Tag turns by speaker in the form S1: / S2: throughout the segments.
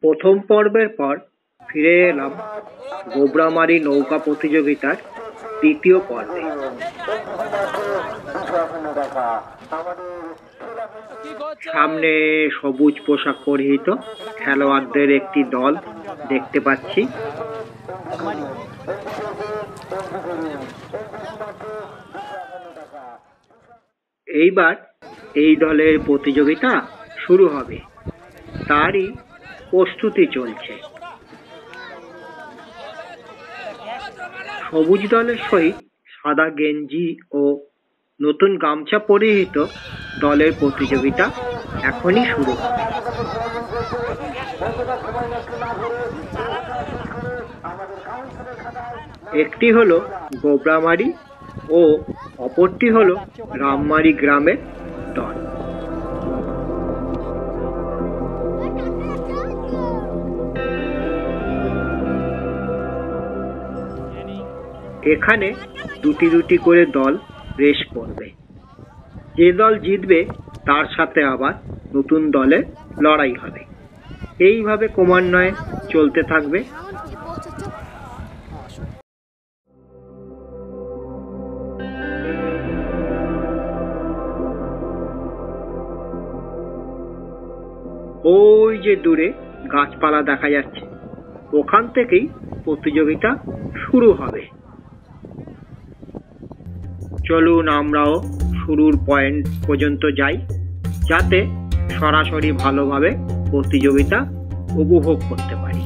S1: প্রথম পর্বের পর ফিরে এলাম গোবরামারি নৌকা প্রতিযোগিতার দ্বিতীয় পর্বে। সামনে সবুজ পোশাক পরিহিত খেলোয়াড়দের একটি দল দেখতে পাচ্ছি। এইবার এই দলের প্রতিযোগিতা শুরু হবে, তারই প্রস্তুতি চলছে। সবুজ দলের সহিত সাদা গেঞ্জি ও নতুন গামছা পরিহিত দলের প্রতিযোগিতা এখনই শুরু হবে। একটি হলো গোবরামারি ও অপরটি হলো রামমারি গ্রামের দল। এখানে দুটি দুটি করে দল রেস করবে। যে দল জিতবে তার সাথে আবার নতুন দলের লড়াই হবে। এইভাবে ক্রমান্বয়ে চলতে থাকবে। ওই যে দূরে গাছপালা দেখা যাচ্ছে, ওখান থেকেই প্রতিযোগিতা শুরু হবে। চলুন আমরাও শুরুর পয়েন্ট পর্যন্ত যাই, যাতে সরাসরি ভালোভাবে প্রতিযোগিতা উপভোগ করতে পারি।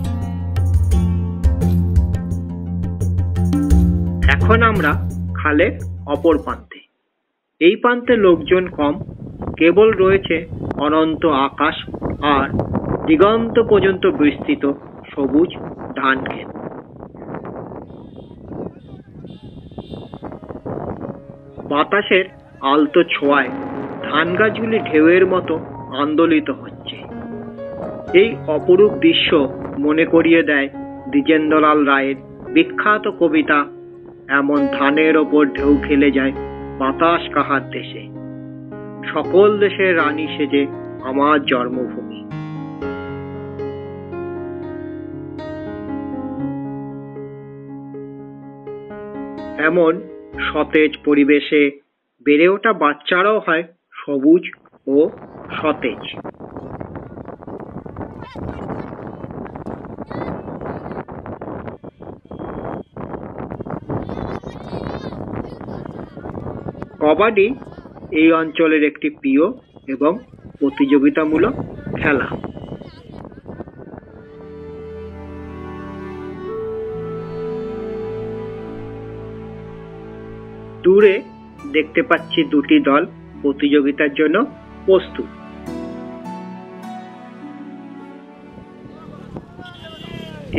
S1: এখন আমরা খালের অপর প্রান্তে। এই প্রান্তে লোকজন কম, কেবল রয়েছে অনন্ত আকাশ আর দিগন্ত পর্যন্ত বিস্তৃত সবুজ ধান ক্ষেত। বাতাসের আলতো ছোঁয়ায় ধান গাছগুলি ঢেউয়ের মতো আন্দোলিত হচ্ছে। এই অপরূপ দৃশ্য মনে করিয়ে দেয় দ্বিজেন্দ্রলাল রায়ের বিখ্যাত কবিতা, এমন ধানের ওপর ঢেউ খেলে যায় বাতাস কাহার দেশে, সকল দেশের রানী সেজে আমার জন্মভূমি। এমন সতেজ পরিবেশে বেড়ে ওঠা বাচ্চারাও হয় সবুজ ও সতেজ। কবাডি এই অঞ্চলের একটি প্রিয় এবং প্রতিযোগিতামূলক খেলা। দূরে দেখতে পাচ্ছি দুটি দল প্রতিযোগিতার জন্য প্রস্তুত।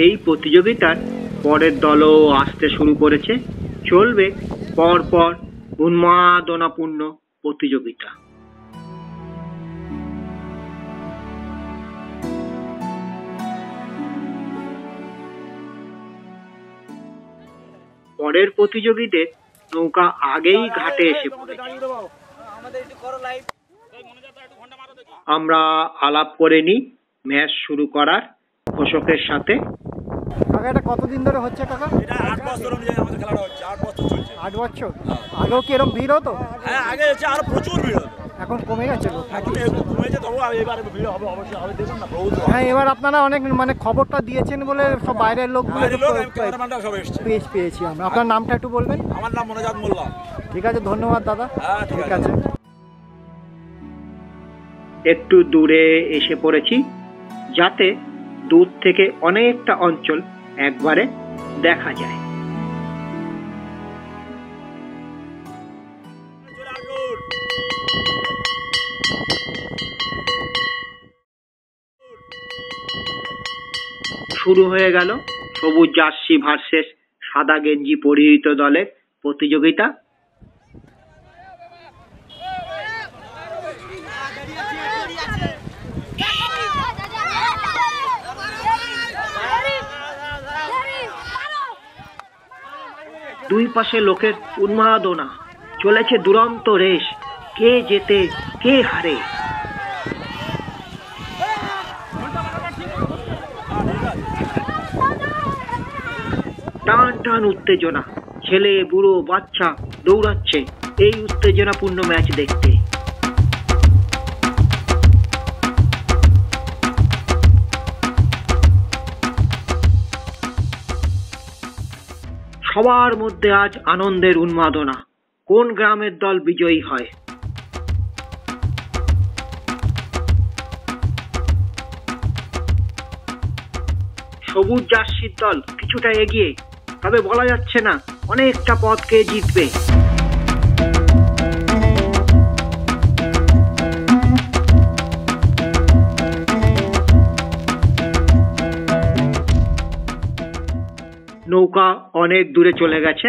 S1: এই প্রতিযোগিতার পরের দলও আসতে শুরু করেছে। চলবে পরপর উন্মাদনাপূর্ণ প্রতিযোগিতা। পরের প্রতিযোগীদের নৌকা আগেই ঘাটে এসে পড়েছে। আমরা আলাপ করে নিই ম্যাচ শুরু করার ঘোষকের সাথে।
S2: এটা কতদিন ধরে হচ্ছে কাকা?
S3: এটা 8 বছর ধরে আমাদের খেলাটা হচ্ছে। 8 বছর চলছে।
S2: 8 বছর? আগেও কি এরকম ভিড় হতো?
S3: হ্যাঁ, আগে হচ্ছে আরো প্রচুর ভিড় হতো।
S2: এখন কমে গেছে লোক?
S3: এখন একটু কমেছে, তবু এবারে ভিড় হবে অবশ্যই হবে, দেখুন না বহুত।
S2: হ্যাঁ, এবার আপনারা অনেক মানে খবরটা দিয়েছেন বলে সব বাইরের লোকগুলো
S3: ক্যামেরাম্যানরা সব এসেছে।
S2: পেয়েছি আমরা। আপনার নামটা একটু বলবেন?
S3: আমার নাম মনোজাত মোল্লা।
S2: ঠিক আছে, ধন্যবাদ দাদা।
S3: হ্যাঁ, ঠিক আছে।
S1: একটু দূরে এসে পড়েছি, যাতে দূর থেকে অনেকটা অঞ্চল একবারে দেখা যায়। শুরু হয়ে গেল সবুজ জার্সি ভার্সেস সাদা গেঞ্জি পরিহিত দলের প্রতিযোগিতা। দুই পাশে লোকের উন্মাদনা, চলেছে দুরন্ত রেস, কে জেতে কে হারে। টান টান উত্তেজনা, ছেলে বুড়ো বাচ্চা দৌড়াচ্ছে এই উত্তেজনাপূর্ণ ম্যাচ দেখতে। সবার মধ্যে আজ আনন্দের উন্মাদনা, কোন গ্রামের দল বিজয়ী হয়। সবুজ জার্সির দল কিছুটা এগিয়ে, তবে বলা যাচ্ছে না অনেকটা পথ কে জিতবে। নৌকা অনেক দূরে চলে গেছে,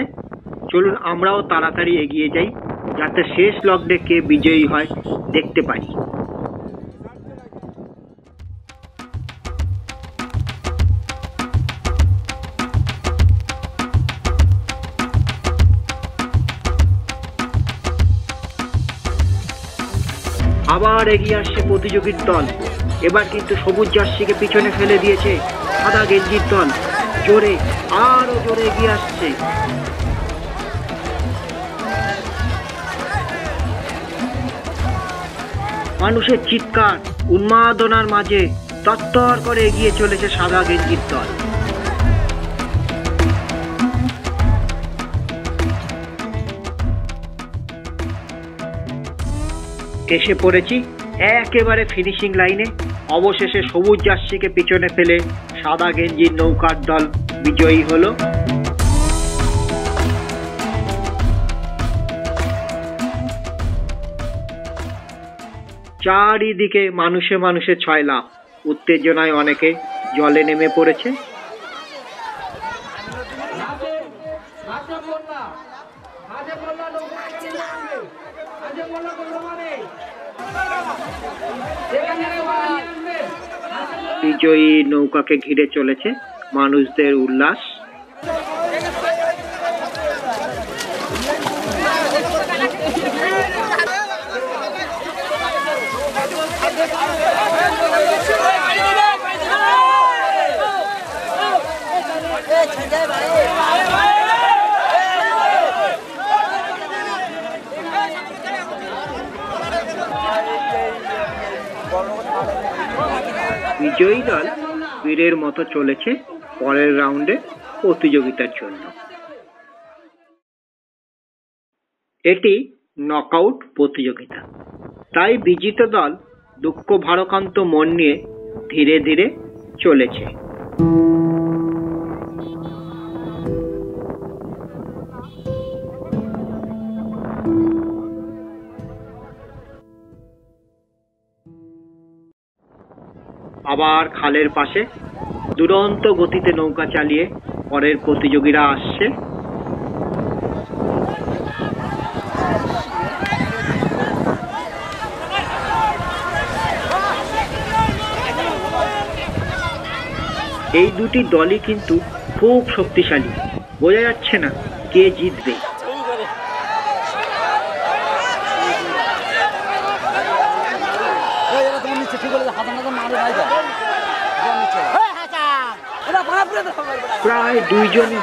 S1: চলুন আমরাও তাড়াতাড়ি এগিয়ে যাই, যাতে শেষ লগ্নে কে বিজয়ী হয় দেখতে পারি। আবার এগিয়ে আসছে প্রতিযোগীর দল, এবার কিন্তু সবুজ জার্সিকে পিছনে ফেলে দিয়েছে সাদা গেঞ্জির দল, জোরে আরো জোরে এগিয়ে আসছে। মানুষের চিৎকার উন্মাদনার মাঝে তত্তর করে এগিয়ে চলেছে সাদা গেঞ্জির দল। এসে পড়েছি একেবারে ফিনিশিং লাইনে, অবশেষে সবুজ জার্সিকে পিছনে ফেলে সাদা গেঞ্জির নৌকার দল বিজয়ী হলো। চারিদিকে মানুষে মানুষে ছয়লাভ, উত্তেজনায় অনেকে জলে নেমে পড়েছে। বিজয়ী নৌকাকে ঘিরে চলেছে মানুষদের উল্লাস। বিজয়ী দল বীরের মতো চলেছে পরের রাউন্ডে প্রতিযোগিতার জন্য। এটি নকআউট প্রতিযোগিতা, তাই বিজিত দল দুঃখ ভারাক্রান্ত মন নিয়ে ধীরে ধীরে চলেছে। আবার খালের পাশে দুরন্ত গতিতে নৌকা চালিয়ে পরের প্রতিযোগীরা আসছে। এই দুটি দলই কিন্তু খুব শক্তিশালী, বোঝা যাচ্ছে না কে জিতবে। প্রায় দুইজনই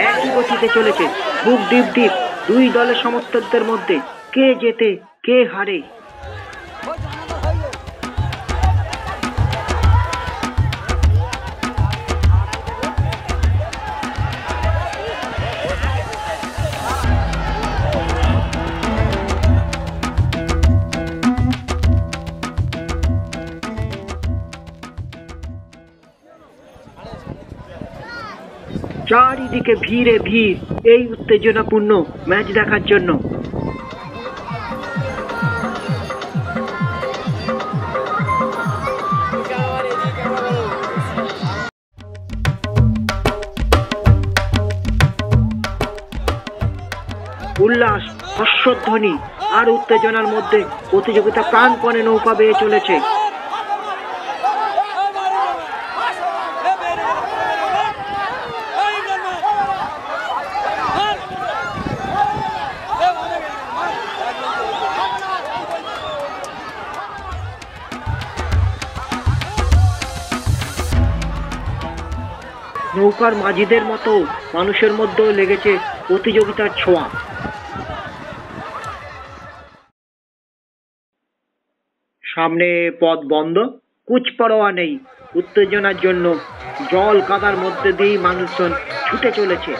S1: একই গতিতে চলেছে, খুব ডিপ ডিপ দুই দলের সমর্থকদের মধ্যে কে জেতে কে হারে। চারিদিকে ভিড়ে ভিড় এই উত্তেজনাপূর্ণ ম্যাচ দেখার জন্য। উল্লাস, হর্ষধ্বনি আর উত্তেজনার মধ্যে প্রতিযোগিতা প্রাণপণে নৌকা বেয়ে চলেছে। নৌকার মাঝিদের মতো মানুষের মধ্যেও লেগেছে প্রতিযোগিতার ছোঁয়া। সামনে পথ বন্ধ, কুচপরোয়া নেই। উত্তেজনার জন্য জল কাদার মধ্যে দিয়েই মানুষজন ছুটে চলেছে।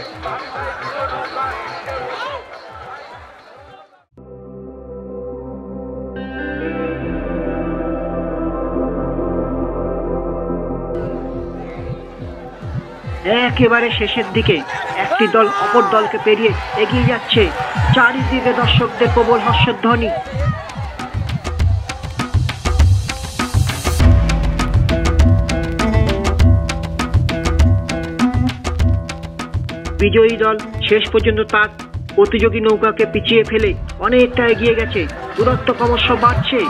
S1: একেবারে শেষের দিকে একটি দল অপর দলকে পেরিয়ে এগিয়ে যাচ্ছে। চারিদিকে দর্শকদের প্রবল হর্ষধ্বনি। বিজয়ী দল শেষ পর্যন্ত তার প্রতিযোগী নৌকাকে পিছিয়ে ফেলে অনেকটা এগিয়ে গেছে। দূরত্ব ক্রমশ বাড়ছে।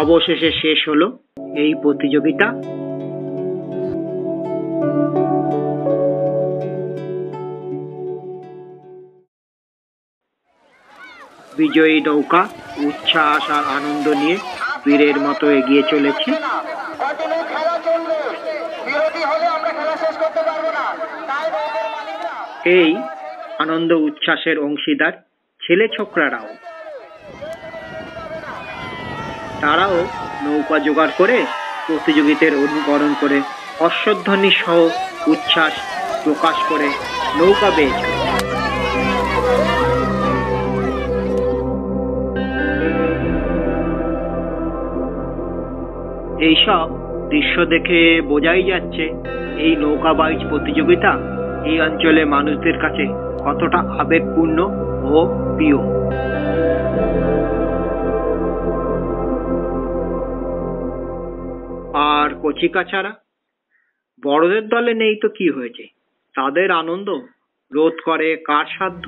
S1: অবশেষে শেষ হলো এই প্রতিযোগিতা। বিজয়ী নৌকা উচ্ছ্বাস আর আনন্দ নিয়ে বীরের মতো এগিয়ে চলেছে। এই আনন্দ উচ্ছ্বাসের অংশীদার ছেলে ছোকরারাও। তারাও নৌকা জোগাড় করে প্রতিযোগিতার অনুকরণ করে হর্ষধ্বনি সহ উচ্ছ্বাস প্রকাশ করে নৌকা বেয়ে চলে। এইসব দৃশ্য দেখে বোঝাই যাচ্ছে এই নৌকা বাইচ প্রতিযোগিতা এই অঞ্চলে মানুষদের কাছে কতটা আবেগপূর্ণ ও প্রিয়। আর কচিকাচারা বড়দের দলে নেই তো কি হয়েছে, তাদের আনন্দ রোধ করে কার সাধ্য।